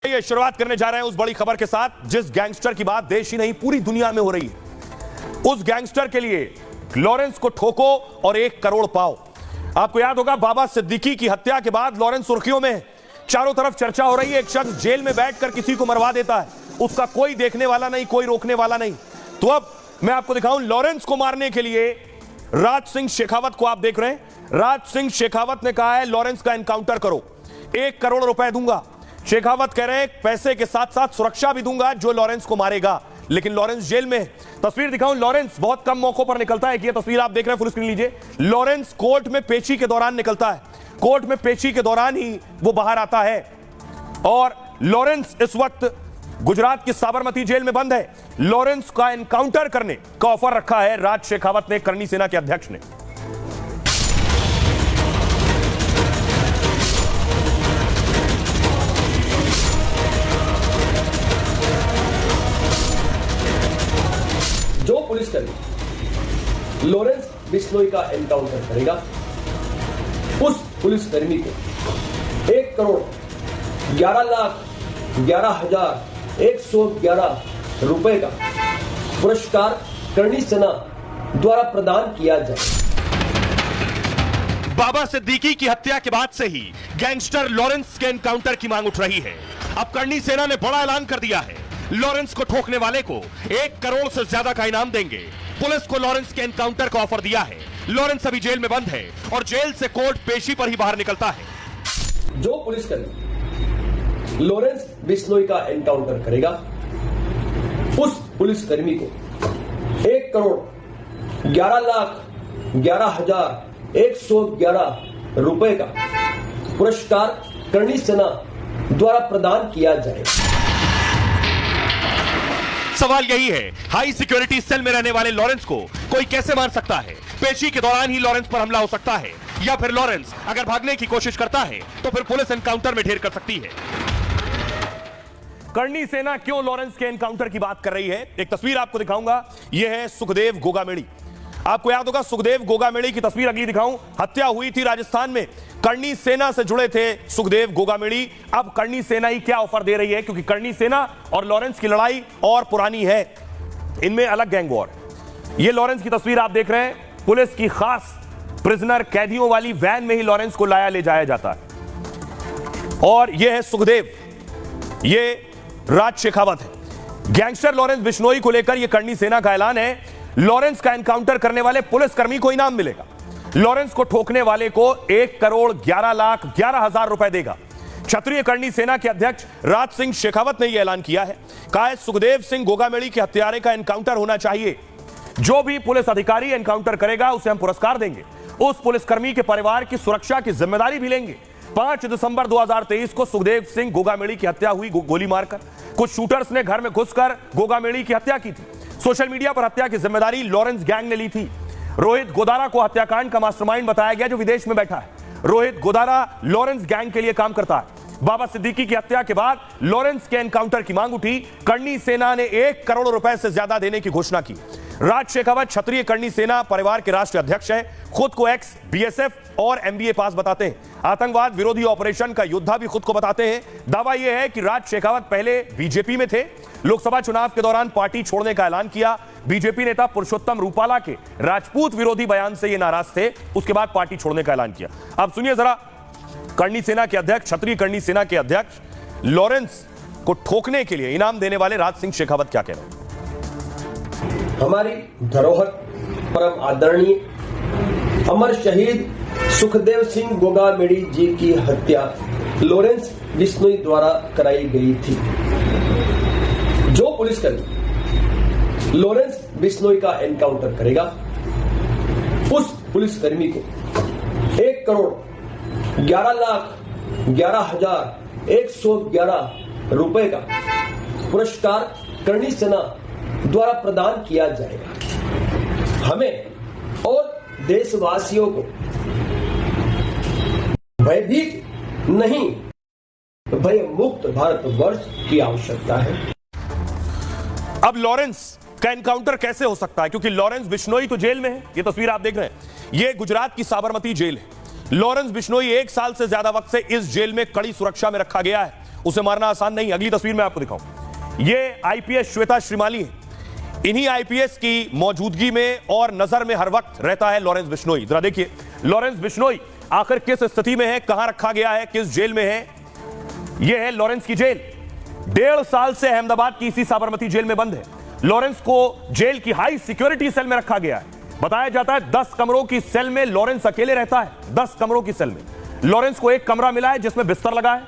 ये शुरुआत करने जा रहे हैं उस बड़ी खबर के साथ जिस गैंगस्टर की बात देश ही नहीं पूरी दुनिया में हो रही है। उस गैंगस्टर के लिए लॉरेंस को ठोको और 1 करोड़ पाओ। आपको याद होगा बाबा सिद्दीकी की हत्या के बाद लॉरेंस सुर्खियों में है। चारों तरफ चर्चा हो रही है। एक शख्स जेल में बैठकर किसी को मरवा देता है, उसका कोई देखने वाला नहीं, कोई रोकने वाला नहीं। तो अब मैं आपको दिखाऊं, लॉरेंस को मारने के लिए राज सिंह शेखावत को आप देख रहे हैं। राज सिंह शेखावत ने कहा है लॉरेंस का एनकाउंटर करो, 1 करोड़ रुपए दूंगा। शेखावत कह रहे हैं पैसे के साथ साथ सुरक्षा भी दूंगा जो लॉरेंस को मारेगा। लेकिन लॉरेंस जेल में है। तस्वीर दिखाऊं, लॉरेंस बहुत कम मौकों पर निकलता है कि ये तस्वीर आप देख रहे हैं, फुल स्क्रीन लीजिए। लॉरेंस कोर्ट में पेशी के दौरान निकलता है, कोर्ट में पेशी के दौरान ही वो बाहर आता है। और लॉरेंस इस वक्त गुजरात की साबरमती जेल में बंद है। लॉरेंस का एनकाउंटर करने का ऑफर रखा है राज शेखावत ने, करनी सेना के अध्यक्ष ने। जो पुलिसकर्मी लॉरेंस बिश्नोई का एनकाउंटर करेगा उस पुलिसकर्मी को 1 करोड़ 11,11,111 रुपए का पुरस्कार करनी सेना द्वारा प्रदान किया जाए। बाबा सिद्दीकी की हत्या के बाद से ही गैंगस्टर लॉरेंस के एनकाउंटर की मांग उठ रही है। अब करनी सेना ने बड़ा ऐलान कर दिया है, लॉरेंस को ठोकने वाले को 1 करोड़ से ज्यादा का इनाम देंगे। पुलिस को लॉरेंस के एनकाउंटर का ऑफर दिया है। लॉरेंस अभी जेल में बंद है और जेल से कोर्ट पेशी पर ही बाहर निकलता है। जो पुलिसकर्मी लॉरेंस बिश्नोई का एनकाउंटर करेगा उस पुलिसकर्मी को 1 करोड़ 11,11,111 रुपए का पुरस्कार करनी सेना द्वारा प्रदान किया जाएगा। सवाल यही है, हाई सिक्योरिटी सेल में रहने वाले लॉरेंस को कोई कैसे मार सकता है? पेशी के दौरान ही लॉरेंस पर हमला हो सकता है, या फिर लॉरेंस अगर भागने की कोशिश करता है तो फिर पुलिस एनकाउंटर में ढेर कर सकती है। करनी सेना क्यों लॉरेंस के एनकाउंटर की बात कर रही है? एक तस्वीर आपको दिखाऊंगा। यह है सुखदेव गोगामेड़ी। आपको याद होगा सुखदेव गोगामेड़ी की तस्वीर अगली दिखाऊं। हत्या हुई थी राजस्थान में, करनी सेना से जुड़े थे सुखदेव गोगामेड़ी। अब करनी सेना ही क्या ऑफर दे रही है, क्योंकि करनी सेना और लॉरेंस की लड़ाई और पुरानी है, इनमें अलग गैंग वॉर। ये लॉरेंस की तस्वीर आप देख रहे हैं। पुलिस की खास प्रिजनर कैदियों वाली वैन में ही लॉरेंस को ले जाया जाता है। और यह है सुखदेव, ये राज शेखावत है। गैंगस्टर लॉरेंस बिश्नोई को लेकर यह करनी सेना का ऐलान है। लॉरेंस का एनकाउंटर करने वाले पुलिसकर्मी को इनाम मिलेगा। लॉरेंस को ठोकने वाले को 1 करोड़ 11,11,000 रुपए देगा। क्षत्रिय करनी सेना के अध्यक्ष राज सिंह शेखावत ने यह ऐलान किया है। कहा है सुखदेव सिंह गोगामेड़ी के हत्यारे का एनकाउंटर होना चाहिए। जो भी पुलिस अधिकारी एनकाउंटर करेगा उसे हम पुरस्कार देंगे। उस पुलिसकर्मी के परिवार की सुरक्षा की जिम्मेदारी भी लेंगे। 5 दिसंबर 2023 को सुखदेव सिंह गोगामेड़ी की हत्या हुई गोली मारकर। कुछ शूटर्स ने घर में घुसकर गोगामेड़ी की हत्या की थी। सोशल मीडिया पर हत्या की जिम्मेदारी लॉरेंस गैंग ने ली थी। रोहित गोदारा को हत्याकांड का मास्टरमाइंड बताया गया, जो विदेश में बैठा है। रोहित गोदारा लॉरेंस गैंग के लिए काम करता है। बाबा सिद्दीकी की हत्या के बाद लॉरेंस के एनकाउंटर की मांग उठी। करनी सेना ने 1 करोड़ रुपए से ज्यादा देने की घोषणा की। राज शेखावत क्षत्रिय करनी सेना परिवार के राष्ट्रीय अध्यक्ष हैं। खुद को एक्स बीएसएफ और एमबीए पास बताते हैं। आतंकवाद विरोधी ऑपरेशन का योद्धा भी खुद को बताते हैं। दावा यह है कि राज शेखावत पहले बीजेपी में थे। लोकसभा चुनाव के दौरान पार्टी छोड़ने का ऐलान किया। बीजेपी नेता पुरुषोत्तम रूपाला के राजपूत विरोधी बयान से ये नाराज थे, उसके बाद पार्टी छोड़ने का ऐलान किया। अब सुनिए जरा, करनी सेना के अध्यक्ष, क्षत्रिय करनी सेना के अध्यक्ष लॉरेंस को ठोकने के लिए इनाम देने वाले राज सिंह शेखावत क्या कह रहे हैं। हमारी धरोहर परम आदरणीय अमर शहीद सुखदेव सिंह गोगामेड़ी जी की हत्या लॉरेंस बिश्नोई द्वारा कराई गई थी। जो पुलिसकर्मी लॉरेंस बिश्नोई का एनकाउंटर करेगा उस पुलिसकर्मी को 1 करोड़ 11,11,111 रुपए का पुरस्कार करनी सेना द्वारा प्रदान किया जाएगा। हमें और देशवासियों को भयभीत नहीं, भय मुक्त भारतवर्ष की आवश्यकता है। अब लॉरेंस का एनकाउंटर कैसे हो सकता है, क्योंकि लॉरेंस बिश्नोई तो जेल में है। ये तस्वीर आप देख रहे हैं, ये गुजरात की साबरमती जेल है। लॉरेंस बिश्नोई 1 साल से ज्यादा वक्त से इस जेल में कड़ी सुरक्षा में रखा गया है उसे मारना आसान नहीं। अगली तस्वीर में आपको दिखाऊं, ये आईपीएस श्वेता श्रीमाली है। इन्हीं आईपीएस की मौजूदगी में और नजर में हर वक्त रहता है लॉरेंस बिश्नोई। जरा देखिए लॉरेंस बिश्नोई आखिर किस स्थिति में है, कहां रखा गया है, किस जेल में है। यह है लॉरेंस की जेल। 1.5 साल से अहमदाबाद की इसी साबरमती जेल में बंद है। लॉरेंस को जेल की हाई सिक्योरिटी सेल में रखा गया है। बताया जाता है 10 कमरों की सेल में लॉरेंस अकेले रहता है। 10 कमरों की सेल में लॉरेंस को एक कमरा मिला है जिसमें बिस्तर लगा है।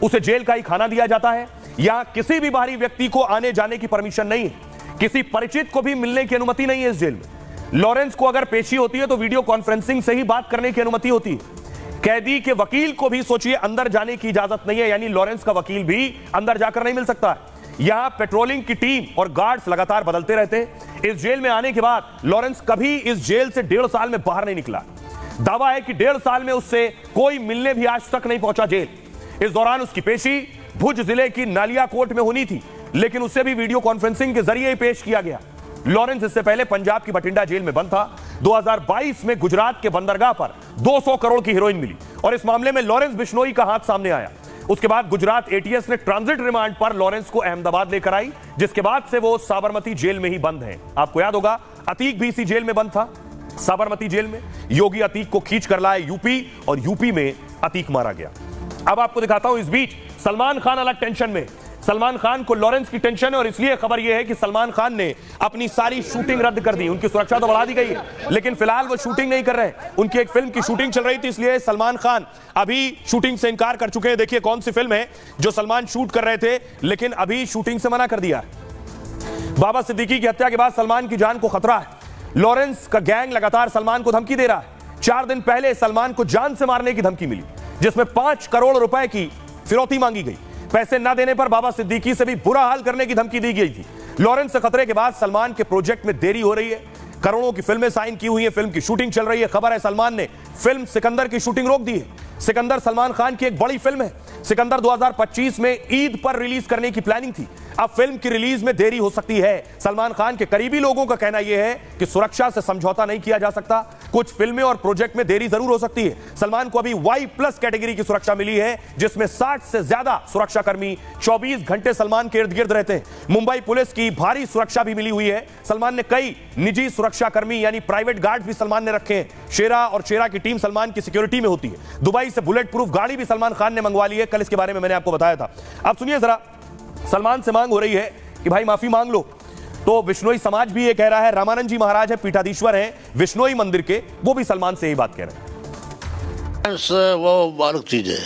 उसे जेल का ही खाना दिया जाता है। यहां किसी भी बाहरी व्यक्ति को आने जाने की परमिशन नहीं है। किसी परिचित को भी मिलने की अनुमति नहीं है इस जेल में। लॉरेंस को अगर पेशी होती है तो वीडियो कॉन्फ्रेंसिंग से ही बात करने की अनुमति होती है। कैदी के वकील को भी सोचिए अंदर जाने की इजाजत नहीं है, यानी लॉरेंस का वकील भी अंदर जाकर नहीं मिल सकता है। यहां पेट्रोलिंग की टीम और गार्ड्स लगातार बदलते रहते हैं। इस जेल में आने के बाद लॉरेंस कभी इस जेल से 1.5 साल में बाहर नहीं निकला। दावा है कि 1.5 साल में उससे कोई मिलने भी आज तक नहीं पहुंचा जेल। इस दौरान उसकी पेशी भुज जिले की नालिया कोर्ट में होनी थी, लेकिन उसे भी वीडियो कॉन्फ्रेंसिंग के जरिए ही पेश किया गया। लॉरेंस इससे पहले पंजाब की बठिंडा जेल में बंद था। 2022 में गुजरात के बंदरगाह पर 200 करोड़ की हेरोइन मिली और इस मामले में लॉरेंस बिश्नोई का हाथ सामने आया। उसके बाद गुजरात एटीएस ने ट्रांजिट रिमांड पर लॉरेंस को अहमदाबाद लेकर आई, जिसके बाद से वो साबरमती जेल में ही बंद है। आपको याद होगा अतीक भी इसी जेल में बंद था, साबरमती जेल में। योगी अतीक को खींच कर लाए यूपी और यूपी में अतीक मारा गया। अब आपको दिखाता हूं, इस बीच सलमान खान अलग टेंशन में। सलमान खान को लॉरेंस की टेंशन है और इसलिए खबर यह है कि सलमान खान ने अपनी सारी शूटिंग रद्द कर दी। उनकी सुरक्षा तो बढ़ा दी गई है, लेकिन फिलहाल वो शूटिंग नहीं कर रहे हैं। उनकी एक फिल्म की शूटिंग चल रही थी, इसलिए सलमान खान अभी शूटिंग से इनकार कर चुके हैं। देखिए कौन सी फिल्म है जो सलमान शूट कर रहे थे, लेकिन अभी शूटिंग से मना कर दिया है। बाबा सिद्दीकी की हत्या के बाद सलमान की जान को खतरा है। लॉरेंस का गैंग लगातार सलमान को धमकी दे रहा है। 4 दिन पहले सलमान को जान से मारने की धमकी मिली, जिसमें 5 करोड़ रुपए की फिरौती मांगी गई। पैसे न देने पर बाबा सिद्दीकी से भी बुरा हाल करने की धमकी दी गई थी। लॉरेंस से खतरे के बाद सलमान के प्रोजेक्ट में देरी हो रही है। करोड़ों की फिल्में साइन की हुई है, फिल्म की शूटिंग चल रही है। खबर है सलमान ने फिल्म सिकंदर की शूटिंग रोक दी है। सिकंदर सलमान खान की एक बड़ी फिल्म है। सिकंदर 2025 में ईद पर रिलीज करने की प्लानिंग थी। अब फिल्म की रिलीज में देरी हो सकती है। सलमान खान के करीबी लोगों का कहना यह है कि सुरक्षा से समझौता नहीं किया जा सकता। कुछ फिल्में और प्रोजेक्ट में देरी जरूर हो सकती है। सलमान को अभी Y+ कैटेगरी की सुरक्षा मिली है, जिसमें 60 से ज्यादा सुरक्षाकर्मी 24 घंटे सलमान के इर्द गिर्द रहते हैं। मुंबई पुलिस की भारी सुरक्षा भी मिली हुई है। सलमान ने कई निजी सुरक्षाकर्मी यानी प्राइवेट गार्ड भी सलमान ने रखे हैं। शेरा और शेरा की टीम सलमान की सिक्योरिटी में होती है। दुबई से बुलेट प्रूफ गाड़ी भी सलमान खान ने मंगवा ली है। कल इसके बारे में मैंने आपको बताया था। अब सुनिए जरा, सलमान से मांग हो रही है कि भाई माफी मांग लो, तो विश्नोई समाज भी ये कह रहा है। रामानंद जी महाराज है, पीठाधीश्वर हैं विश्नोई मंदिर के, वो भी सलमान से यही बात कह रहे हैं। वो अलग चीज है,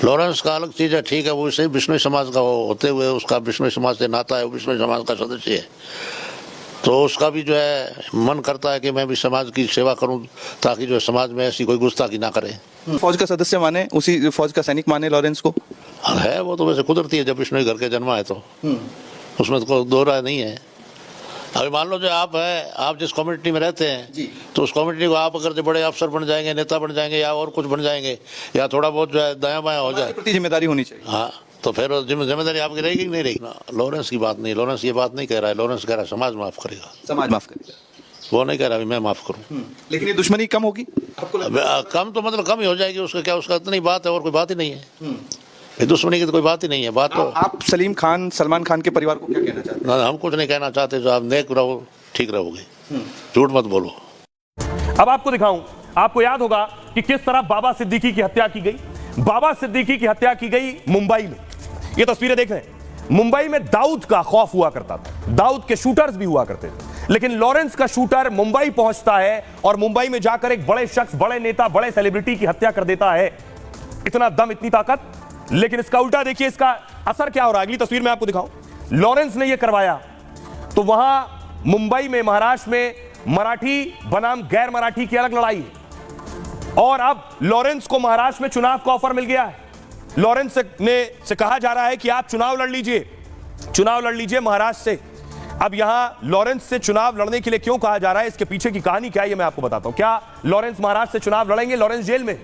लॉरेंस का अलग चीज है, ठीक है। वो इसे विश्नोई समाज का होते हुए उसका विश्नोई समाज से नाता है, वो विश्नोई समाज का सदस्य है, तो उसका भी जो है मन करता है कि मैं भी समाज की सेवा करूं, ताकि जो समाज में ऐसी कोई गुस्ताखी ना करे। फौज का सदस्य माने, उसी फौज का सैनिक माने लॉरेंस को है, वो तो वैसे कुदरती है। जब विश्नोई घर के जन्मा है तो उसमें तो कोई दो राय नहीं है। अभी मान लो जो आप है, आप जिस कम्युनिटी में रहते हैं जी, तो उस कम्युनिटी को आप अगर जो बड़े अफसर बन जाएंगे, नेता बन जाएंगे, या और कुछ बन जाएंगे, या थोड़ा बहुत जो है दायां बायां हो जाए, प्रति जिम्मेदारी होनी चाहिए। हाँ, तो फिर जिम्मेदारी आपकी रहेगी कि नहीं रहेगी। लॉरेंस की बात नहीं, लॉरेंस ये बात नहीं कह रहा है। लॉरेंस कह रहा है समाज माफ करेगा, समाज माफ करेगा। वो नहीं कह रहा मैं माफ करूं। लेकिन ये दुश्मनी कम होगी आपको कम तो मतलब कम ही हो जाएगी। उसका क्या, उसका इतनी बात है और कोई बात ही नहीं है। दुश्मनी की तो कोई बात ही नहीं है। बात तो आप सलीम खान, सलमान खान के परिवार को क्या कहना चाहते हैं? हम कुछ नहीं कहना चाहते। जो आप नेक रहो, ठीक रहोगे, झूठ मत बोलो। अब आपको दिखाऊं, आपको याद होगा कि किस तरह बाबा सिद्दीकी की हत्या की गई। बाबा सिद्दीकी की हत्या की गई मुंबई में। ये तस्वीरें देख रहे हैं। मुंबई में दाऊद का खौफ हुआ करता था, दाऊद के शूटर्स भी हुआ करते थे, लेकिन लॉरेंस का शूटर मुंबई पहुंचता है और मुंबई में जाकर एक बड़े शख्स, बड़े नेता, बड़े सेलिब्रिटी की हत्या कर देता है। इतना दम, इतनी ताकत। लेकिन इसका उल्टा देखिए, इसका असर क्या हो रहा है। अगली तस्वीर में आपको दिखाऊं। लॉरेंस ने यह करवाया तो वहां मुंबई में, महाराष्ट्र में मराठी बनाम गैर मराठी की अलग लड़ाई है। और अब लॉरेंस को महाराष्ट्र में चुनाव का ऑफर मिल गया है। लॉरेंस से कहा जा रहा है कि आप चुनाव लड़ लीजिए महाराष्ट्र से। अब यहां लॉरेंस से चुनाव लड़ने के लिए क्यों कहा जा रहा है, इसके पीछे की कहानी क्या है, ये मैं आपको बताता हूं। क्या लॉरेंस महाराष्ट्र से चुनाव लड़ेंगे? लॉरेंस जेल में।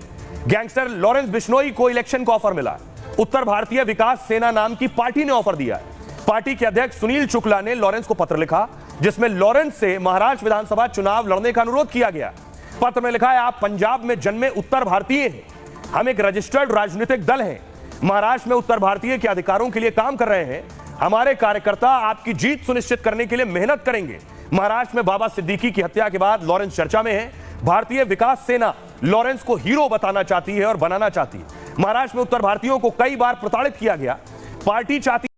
गैंगस्टर लॉरेंस बिश्नोई को इलेक्शन का ऑफर मिला है। उत्तर भारतीय विकास सेना नाम की पार्टी ने ऑफर दिया है। पार्टी के अध्यक्ष सुनील शुक्ला ने लॉरेंस को पत्र लिखा, जिसमें लॉरेंस से महाराष्ट्र विधानसभा चुनाव लड़ने का अनुरोध किया गया। पत्र में लिखा है, आप पंजाब में जन्मे उत्तर भारतीय हैं, हम एक रजिस्टर्ड राजनीतिक दल हैं, महाराष्ट्र में उत्तर भारतीय के अधिकारों के लिए काम कर रहे हैं। हमारे कार्यकर्ता आपकी जीत सुनिश्चित करने के लिए मेहनत करेंगे। महाराष्ट्र में बाबा सिद्दीकी की हत्या के बाद लॉरेंस चर्चा में है। भारतीय विकास सेना लॉरेंस को हीरो बताना चाहती है और बनाना चाहती है। महाराष्ट्र में उत्तर भारतीयों को कई बार प्रताड़ित किया गया। पार्टी चाहती